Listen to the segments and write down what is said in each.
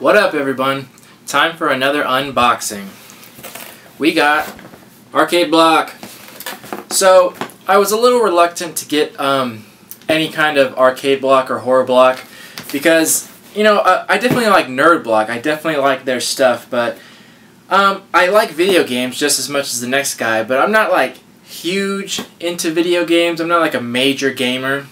What up, everyone? Time for another unboxing. We got Arcade Block. So I was a little reluctant to get any kind of Arcade Block or Horror Block because, you know, I definitely like Nerd Block. I definitely like their stuff, but I like video games just as much as the next guy, but I'm not like huge into video games. I'm not like a major gamer.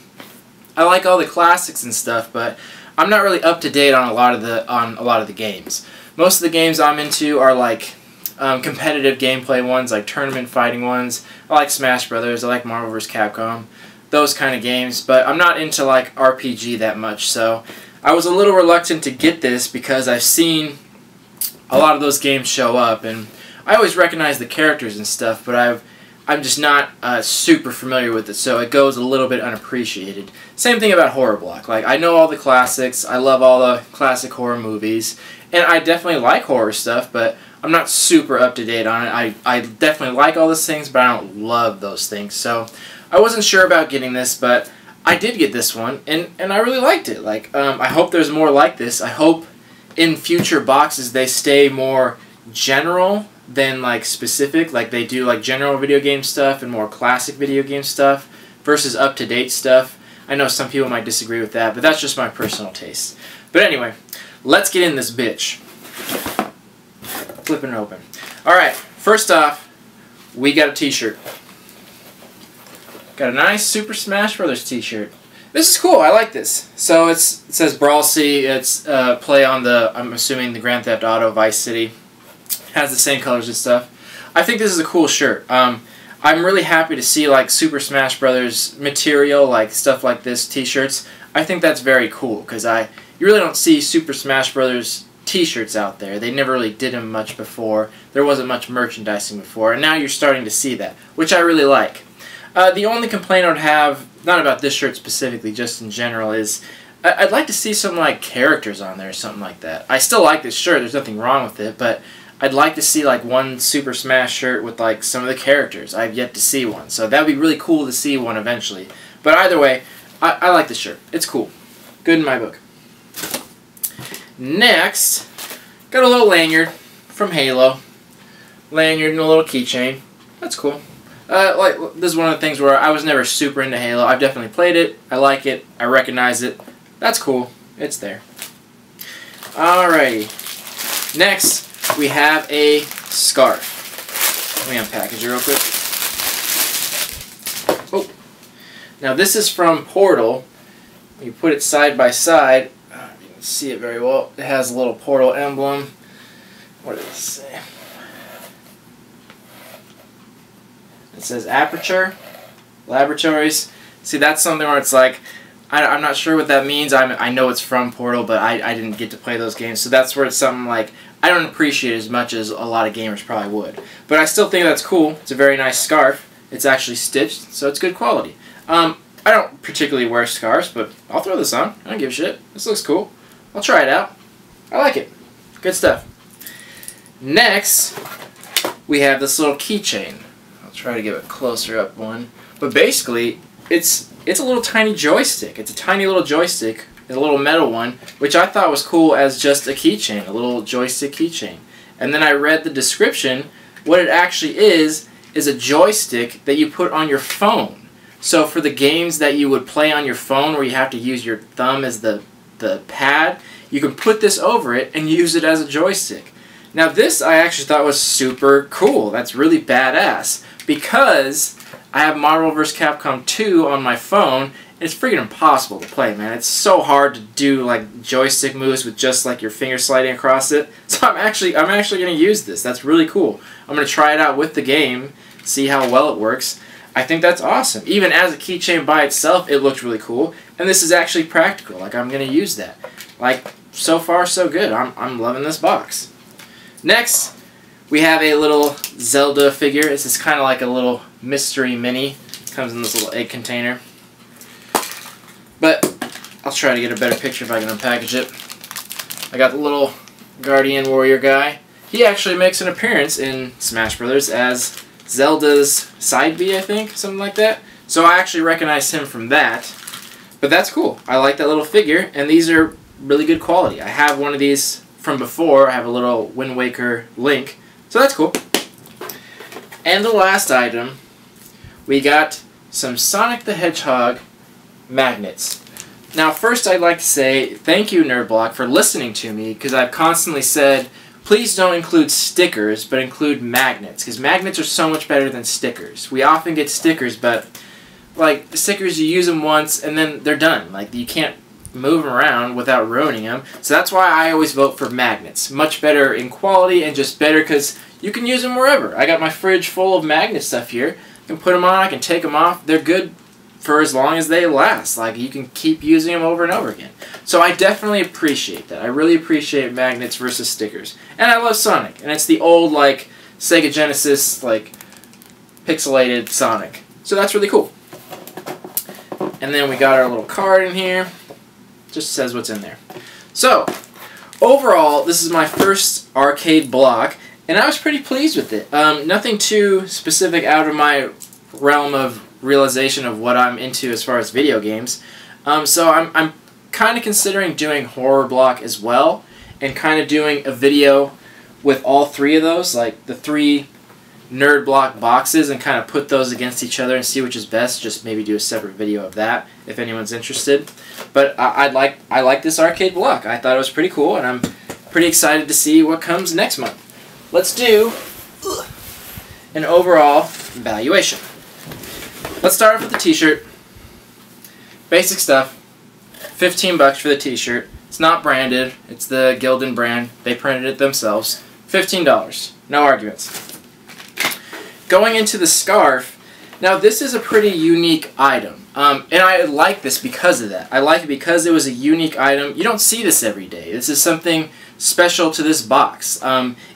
I like all the classics and stuff, but I'm not really up to date on a lot of the games. Most of the games I'm into are like competitive gameplay ones, like tournament fighting ones. I like Smash Brothers. I like Marvel vs. Capcom, those kind of games. But I'm not into like RPG that much, so I was a little reluctant to get this because I've seen a lot of those games show up, and I always recognize the characters and stuff, but I'm just not super familiar with it, so it goes a little bit unappreciated. Same thing about Horror Block. Like, I know all the classics, I love all the classic horror movies, and I definitely like horror stuff, but I'm not super up to date on it. I definitely like all those things, but I don't love those things. So I wasn't sure about getting this, but I did get this one, and I really liked it. Like, I hope there's more like this. I hope in future boxes they stay more general than like specific, like they do like general video game stuff and more classic video game stuff versus up-to-date stuff. I know some people might disagree with that, but that's just my personal taste. But anyway, let's get in this bitch. Flipping it open. Alright, first off, we got a t-shirt. Got a nice Super Smash Brothers t-shirt. This is cool, I like this. So it says Brawl C, it's play on the, I'm assuming, the Grand Theft Auto Vice City. Has the same colors and stuff. I think this is a cool shirt. I'm really happy to see like Super Smash Brothers material, like stuff like this, t-shirts. I think that's very cool because you really don't see Super Smash Brothers t-shirts out there. They never really did them much before. There wasn't much merchandising before, and now you're starting to see that, which I really like. The only complaint I would have, not about this shirt specifically, just in general, is I'd like to see some like characters on there or something like that. I still like this shirt. There's nothing wrong with it, but I'd like to see like one Super Smash shirt with like some of the characters. I've yet to see one, so that would be really cool to see one eventually. But either way, I like the shirt. It's cool. Good in my book. Next, got a little lanyard from Halo. Lanyard and a little keychain. That's cool. Like, this is one of the things where I was never super into Halo. I've definitely played it. I like it. I recognize it. That's cool. It's there. Alrighty. Next, we have a scarf. Let me unpackage it real quick. Oh. Now this is from Portal. You put it side by side. You can see it very well. It has a little Portal emblem. What does it say? It says Aperture Laboratories. See, that's something where it's like, I'm not sure what that means. I know it's from Portal, but I didn't get to play those games. So that's where it's something like I don't appreciate it as much as a lot of gamers probably would. But I still think that's cool. It's a very nice scarf. It's actually stitched, so it's good quality. I don't particularly wear scarves, but I'll throw this on. I don't give a shit. This looks cool. I'll try it out. I like it. Good stuff. Next, we have this little keychain. I'll try to give a closer up one. But basically, it's a little tiny joystick. It's a tiny little joystick. It's a little metal one, which I thought was cool as just a keychain, a little joystick keychain. And then I read the description. What it actually is a joystick that you put on your phone. So for the games that you would play on your phone where you have to use your thumb as the pad, you can put this over it and use it as a joystick. Now this I actually thought was super cool. That's really badass because I have Marvel vs. Capcom 2 on my phone. It's freaking impossible to play, man. It's so hard to do like joystick moves with just like your finger sliding across it. So I'm actually going to use this. That's really cool. I'm going to try it out with the game, see how well it works. I think that's awesome. Even as a keychain by itself, it looks really cool. And this is actually practical. Like, I'm going to use that. Like, so far so good. I'm loving this box. Next, we have a little Zelda figure. This is kind of like a little mystery mini. It comes in this little egg container. But I'll try to get a better picture if I can unpackage it. I got the little Guardian Warrior guy. He actually makes an appearance in Smash Brothers as Zelda's side B, I think, something like that. So I actually recognize him from that. But that's cool. I like that little figure, and these are really good quality. I have one of these from before. I have a little Wind Waker link, so that's cool. And the last item, we got some Sonic the Hedgehog magnets. Now first I'd like to say thank you, NerdBlock, for listening to me, because I've constantly said please don't include stickers, but include magnets, because magnets are so much better than stickers. We often get stickers, but like stickers, you use them once and then they're done. Like you can't move them around without ruining them. So that's why I always vote for magnets. Much better in quality and just better because you can use them wherever. I got my fridge full of magnet stuff here. I can put them on, I can take them off. They're good for as long as they last. Like you can keep using them over and over again. So I definitely appreciate that. I really appreciate magnets versus stickers. And I love Sonic. And it's the old like Sega Genesis like pixelated Sonic. So that's really cool. And then we got our little card in here. Just says what's in there. So, overall, this is my first arcade block, and I was pretty pleased with it. Nothing too specific out of my realm of realization of what I'm into as far as video games. So I'm kind of considering doing horror block as well, and kind of doing a video with all three of those, like the three Nerd Block boxes, and kind of put those against each other and see which is best. Just maybe do a separate video of that if anyone's interested. But I like this arcade block. I thought it was pretty cool, and I'm pretty excited to see what comes next month. Let's do an overall valuation. Let's start off with the t-shirt. Basic stuff. 15 bucks for the t-shirt. It's not branded. It's the Gildan brand. They printed it themselves. $15. No arguments. Going into the scarf, now this is a pretty unique item, and I like this because of that. I like it because it was a unique item. You don't see this every day. This is something special to this box.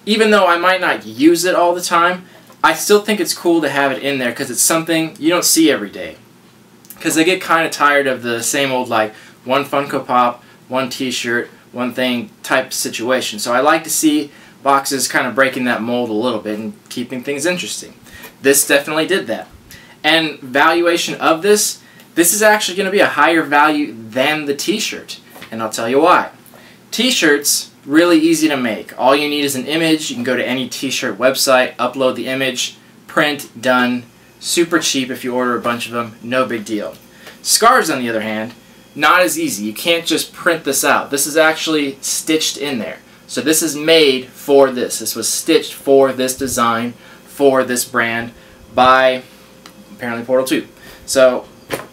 Even though I might not use it all the time, I still think it's cool to have it in there because it's something you don't see every day. Because I get kind of tired of the same old like one Funko Pop, one t-shirt, one thing type situation. So I like to see boxes kind of breaking that mold a little bit and keeping things interesting. This definitely did that. And valuation of this is actually going to be a higher value than the t-shirt. And I'll tell you why. T-shirts, really easy to make. All you need is an image. You can go to any t-shirt website, upload the image, print, done. Super cheap if you order a bunch of them, no big deal. Scarves, on the other hand, not as easy. You can't just print this out. This is actually stitched in there. So this is made for this. This was stitched for this design, for this brand, by apparently Portal 2. So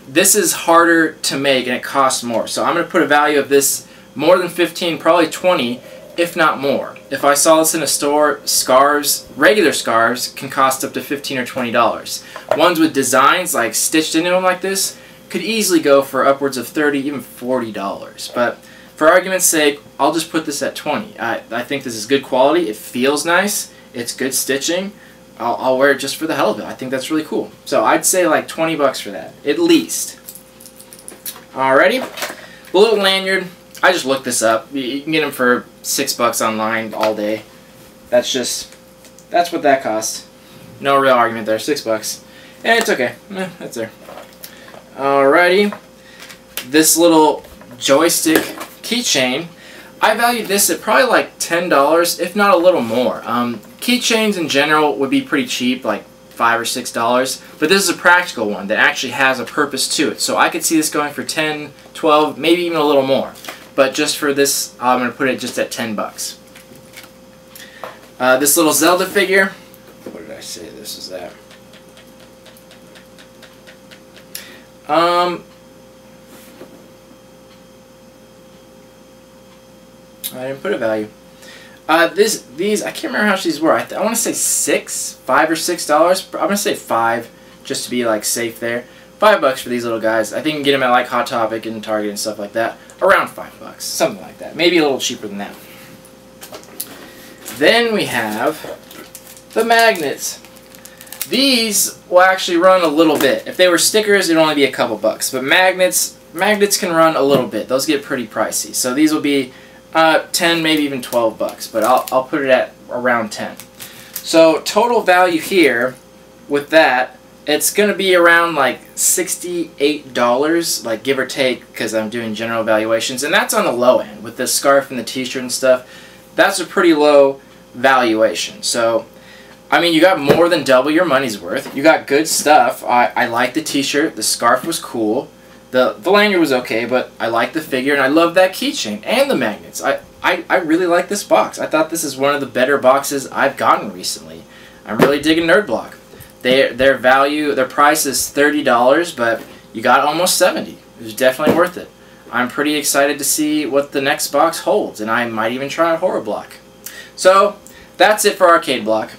this is harder to make and it costs more. So I'm going to put a value of this more than 15, probably 20, if not more. If I saw this in a store, scarves, regular scarves, can cost up to $15 or $20. Ones with designs like stitched into them like this could easily go for upwards of $30, even $40. But for argument's sake, I'll just put this at 20. I think this is good quality. It feels nice. It's good stitching. I'll wear it just for the hell of it. I think that's really cool. So I'd say like 20 bucks for that, at least. Alrighty. The little lanyard, I just looked this up. You can get them for $6 online all day. That's what that costs. No real argument there, $6. And it's okay. That's there. Alrighty. This little joystick keychain, I valued this at probably like $10, if not a little more. Keychains in general would be pretty cheap, like $5 or $6, but this is a practical one that actually has a purpose to it. So I could see this going for 10, 12, maybe even a little more. But just for this, I'm going to put it just at $10. This little Zelda figure, what did I say this is at? I didn't put a value. These I can't remember how much these were. I want to say $5 or $6. I'm gonna say $5 just to be like safe there. $5 for these little guys. I think you can get them at like Hot Topic and Target and stuff like that. Around $5, something like that. Maybe a little cheaper than that. Then we have the magnets. These will actually run a little bit. If they were stickers, it'd only be a couple bucks. But magnets can run a little bit. Those get pretty pricey. So these will be 10, maybe even 12 bucks, but I'll put it at around 10. So total value here with that, it's going to be around like $68, like give or take, because I'm doing general valuations, and that's on the low end. With the scarf and the t-shirt and stuff, that's a pretty low valuation. So, I mean, you got more than double your money's worth. You got good stuff. I like the t-shirt. The scarf was cool. The lanyard was okay, but I like the figure, and I love that keychain and the magnets. I really like this box. I thought this is one of the better boxes I've gotten recently. I'm really digging Nerd Block. Their price is $30, but you got almost $70. It was definitely worth it. I'm pretty excited to see what the next box holds, and I might even try a Horror Block. So, that's it for Arcade Block.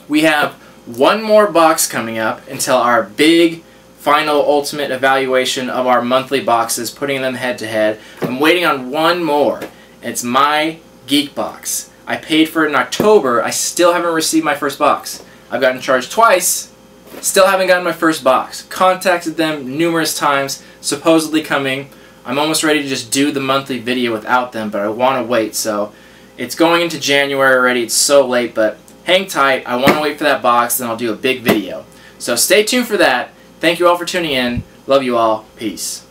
We have one more box coming up until our big final ultimate evaluation of our monthly boxes, putting them head to head. I'm waiting on one more. It's my Geek Box. I paid for it in October. I still haven't received my first box. I've gotten charged twice. Still haven't gotten my first box. Contacted them numerous times. Supposedly coming. I'm almost ready to just do the monthly video without them, but I want to wait. So it's going into January already. It's so late, but hang tight. I want to wait for that box, then I'll do a big video. So stay tuned for that. Thank you all for tuning in. Love you all. Peace.